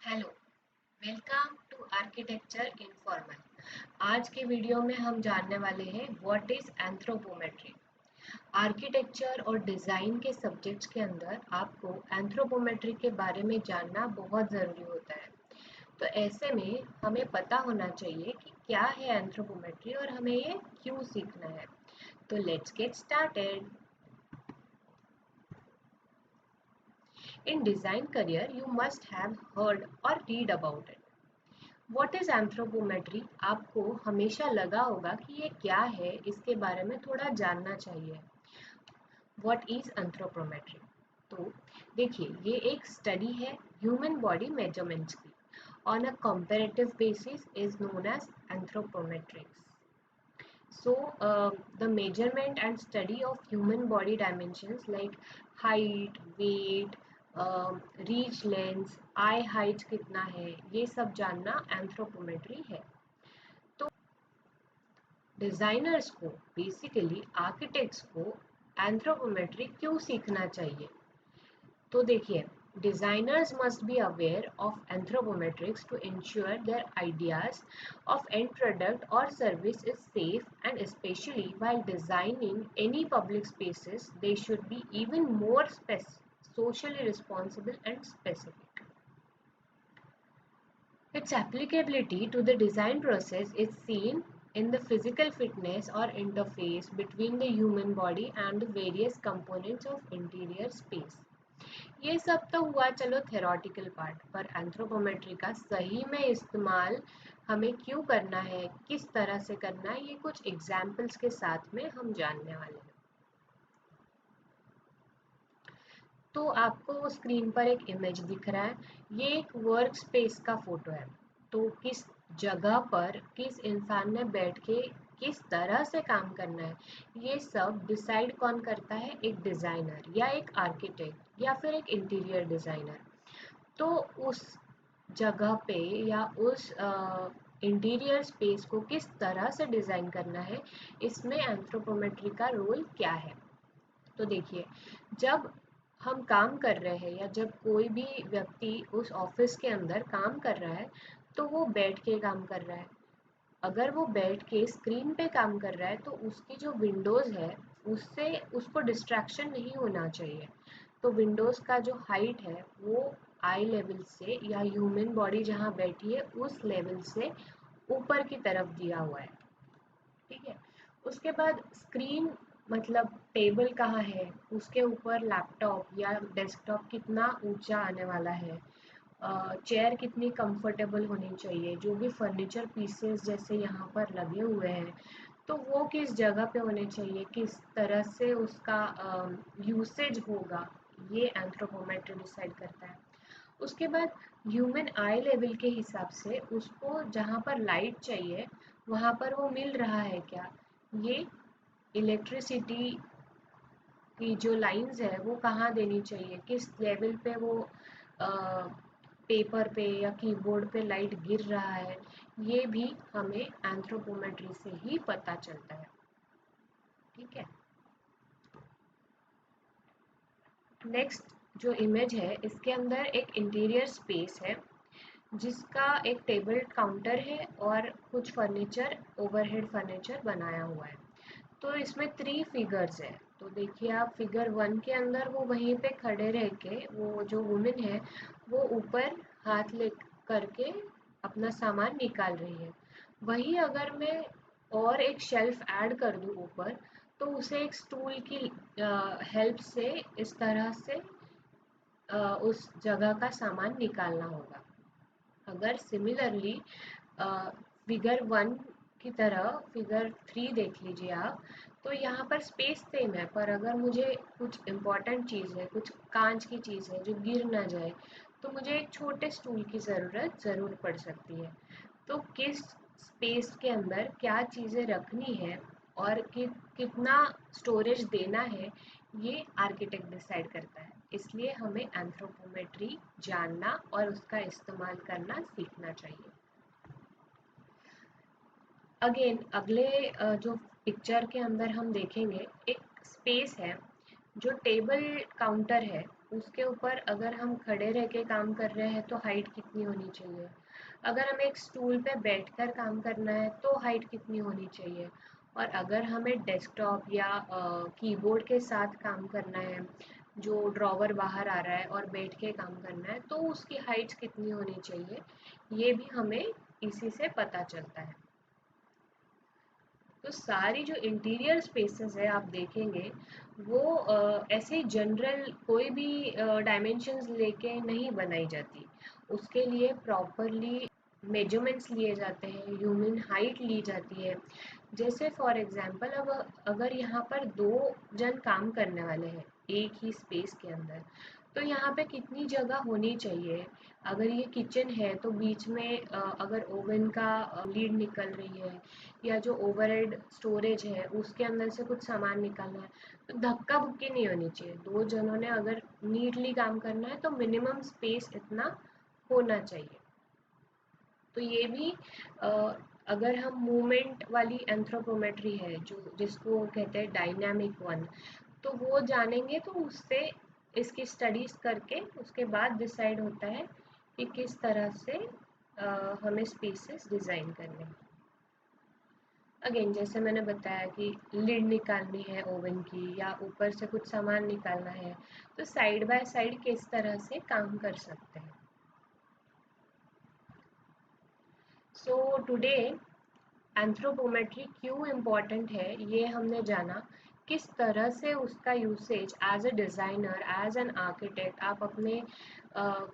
Hello, welcome to architecture informal. आज के video में हम जानने वाले हैं व्हाट इज एंथ्रोपोमेट्री। आर्किटेक्चर और डिज़ाइन के सब्जेक्ट्स के अंदर आपको एंथ्रोपोमेट्री के बारे में जानना बहुत ज़रूरी होता है। तो ऐसे में हमें पता होना चाहिए कि क्या है एंथ्रोपोमेट्री और हमें ये क्यों सीखना है। तो let's get started. In design career, you must have heard or read about it. What is anthropometry? आपको हमेशा लगा होगा कि ये क्या है, इसके बारे में थोड़ा जानना चाहिए। What is anthropometry? तो देखिए, ये एक स्टडी है ह्यूमन बॉडी मेजरमेंट्स की on a comparative basis is known as anthropometrics. So, the measurement and study of human body dimensions like height, weight, reach length, eye height कितना है, ये सब जानना एंथ्रोपोमेट्री है. तो डिज़ाइनर्स को, बेसिकली आर्किटेक्ट्स को एंथ्रोपोमेट्री क्यों सीखना चाहिए? तो देखिए, designers must be aware of anthropometrics to ensure their ideas of end product or service is safe, and especially while designing any public spaces they should be even more socially responsible and specific. Its applicability to the design process is seen in the physical fitness or interface between the human body and the various components of interior space. ये सब तो हुआ चलो theoretical part, पर anthropometry का सही में इस्तेमाल हमें क्यों करना है, किस तरह से करना है, ये कुछ एग्जाम्पल्स के साथ में हम जानने वाले हैं. तो आपको स्क्रीन पर एक इमेज दिख रहा है. ये एक वर्क स्पेस का फोटो है. तो किस जगह पर किस इंसान ने बैठ के किस तरह से काम करना है, ये सब डिसाइड कौन करता है? एक डिज़ाइनर या एक आर्किटेक्ट या फिर एक इंटीरियर डिज़ाइनर. तो उस जगह पे या उस इंटीरियर स्पेस को किस तरह से डिज़ाइन करना है, इसमें एंथ्रोपोमेट्री का रोल क्या है? तो देखिए, जब हम काम कर रहे हैं या जब कोई भी व्यक्ति उस ऑफिस के अंदर काम कर रहा है, तो वो बैठ के काम कर रहा है. अगर वो बैठ के स्क्रीन पे काम कर रहा है तो उसकी जो विंडोज़ है, उससे उसको डिस्ट्रैक्शन नहीं होना चाहिए. तो विंडोज़ का जो हाइट है वो आई लेवल से या ह्यूमन बॉडी जहाँ बैठी है उस लेवल से ऊपर की तरफ दिया हुआ है. ठीक है. उसके बाद स्क्रीन मतलब टेबल कहाँ है, उसके ऊपर लैपटॉप या डेस्कटॉप कितना ऊंचा आने वाला है, चेयर कितनी कंफर्टेबल होनी चाहिए, जो भी फर्नीचर पीसेस जैसे यहाँ पर लगे हुए हैं तो वो किस जगह पे होने चाहिए, किस तरह से उसका यूसेज होगा, ये एंथ्रोपोमेट्री डिसाइड करता है. उसके बाद ह्यूमन आई लेवल के हिसाब से उसको जहाँ पर लाइट चाहिए वहाँ पर वो मिल रहा है क्या, ये इलेक्ट्रिसिटी की जो लाइंस है वो कहाँ देनी चाहिए, किस लेवल पे वो पेपर पे या कीबोर्ड पे लाइट गिर रहा है, ये भी हमें एंथ्रोपोमेट्री से ही पता चलता है. ठीक है. नेक्स्ट जो इमेज है, इसके अंदर एक इंटीरियर स्पेस है जिसका एक टेबल काउंटर है और कुछ फर्नीचर, ओवरहेड फर्नीचर बनाया हुआ है. तो इसमें 3 फिगर्स है. तो देखिए, आप फिगर 1 के अंदर वो वहीं पे खड़े रह के, वो जो वुमेन है वो ऊपर हाथ ले करके अपना सामान निकाल रही है. वही अगर मैं और एक शेल्फ ऐड कर दूँ ऊपर, तो उसे एक स्टूल की हेल्प से इस तरह से उस जगह का सामान निकालना होगा. अगर सिमिलरली फिगर 1 की तरह फिगर 3 देख लीजिए आप, तो यहाँ पर स्पेस सेम है, पर अगर मुझे कुछ इम्पोर्टेंट चीज़ है, कुछ कांच की चीज़ है जो गिर ना जाए, तो मुझे एक छोटे स्टूल की ज़रूरत ज़रूर पड़ सकती है. तो किस स्पेस के अंदर क्या चीज़ें रखनी है और कितना स्टोरेज देना है, ये आर्किटेक्ट डिसाइड करता है. इसलिए हमें एंथ्रोपोमेट्री जानना और उसका इस्तेमाल करना सीखना चाहिए. अगेन अगले जो पिक्चर के अंदर हम देखेंगे, एक स्पेस है जो टेबल काउंटर है. उसके ऊपर अगर हम खड़े रह के काम कर रहे हैं तो हाइट कितनी होनी चाहिए, अगर हमें एक स्टूल पे बैठकर काम करना है तो हाइट कितनी होनी चाहिए, और अगर हमें डेस्कटॉप या कीबोर्ड के साथ काम करना है, जो ड्रॉवर बाहर आ रहा है और बैठ के काम करना है, तो उसकी हाइट्स कितनी होनी चाहिए, ये भी हमें इसी से पता चलता है। तो सारी जो इंटीरियर स्पेसेस है आप देखेंगे वो ऐसे जनरल कोई भी डायमेंशंस लेके नहीं बनाई जाती, उसके लिए प्रॉपरली मेजरमेंट्स लिए जाते हैं, ह्यूमन हाइट ली जाती है। जैसे फॉर एग्जांपल अब अगर यहाँ पर दो जन काम करने वाले हैं एक ही स्पेस के अंदर, तो यहाँ पे कितनी जगह होनी चाहिए। अगर ये किचन है तो बीच में अगर ओवन का लीड निकल रही है या जो ओवरहेड स्टोरेज है उसके अंदर से कुछ सामान निकालना है, तो धक्का बुक्की नहीं होनी चाहिए। दो जनों ने अगर नीटली काम करना है तो मिनिमम स्पेस इतना होना चाहिए। तो ये भी अ, अगर हम मूवमेंट वाली एंथ्रोपोमेट्री है जो जिसको कहते हैं डायनामिक वन, तो वो जानेंगे तो उससे इसकी स्टडीज करके उसके बाद डिसाइड होता है कि किस तरह से हमें स्पेसेस डिज़ाइन करने हैं। अगेन जैसे मैंने बताया कि लिड निकालनी है ओवन की या ऊपर से कुछ सामान निकालना है, तो साइड बाय साइड किस तरह से काम कर सकते हैं। सो टुडे एंथ्रोपोमेट्री क्यों इम्पॉर्टेंट है ये हमने जाना, किस तरह से उसका usage as a designer as an architect आप अपने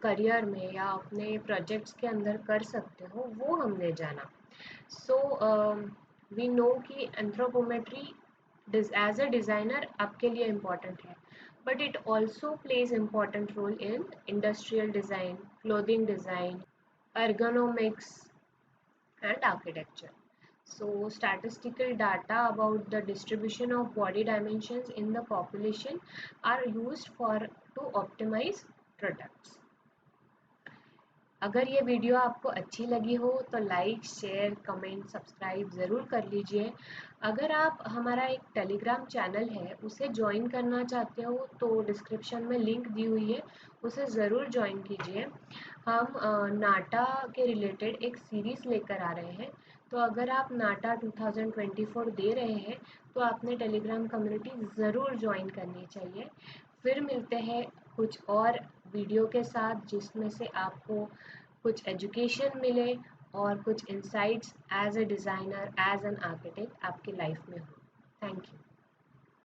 करियर में या अपने प्रोजेक्ट्स के अंदर कर सकते हो वो हमने जाना। सो वी नो कि एंथ्रोपोमेट्री एज अ डिज़ाइनर आपके लिए इम्पॉर्टेंट है, but it also plays important role in industrial design, clothing design, ergonomics and architecture. So, statistical data about the distribution of body dimensions in the population are used for to optimize products. अगर ये video आपको अच्छी लगी हो तो like share comment subscribe ज़रूर कर लीजिए। अगर आप हमारा एक टेलीग्राम चैनल है उसे ज्वाइन करना चाहते हो तो डिस्क्रिप्शन में लिंक दी हुई है, उसे ज़रूर ज्वाइन कीजिए। हम नाटा के रिलेटेड एक सीरीज़ लेकर आ रहे हैं, तो अगर आप नाटा 2024 दे रहे हैं तो आपने टेलीग्राम कम्युनिटी ज़रूर ज्वाइन करनी चाहिए। फिर मिलते हैं कुछ और वीडियो के साथ जिसमें से आपको कुछ एजुकेशन मिले और कुछ insights as a designer as an architect आपकी लाइफ में हो। Thank you.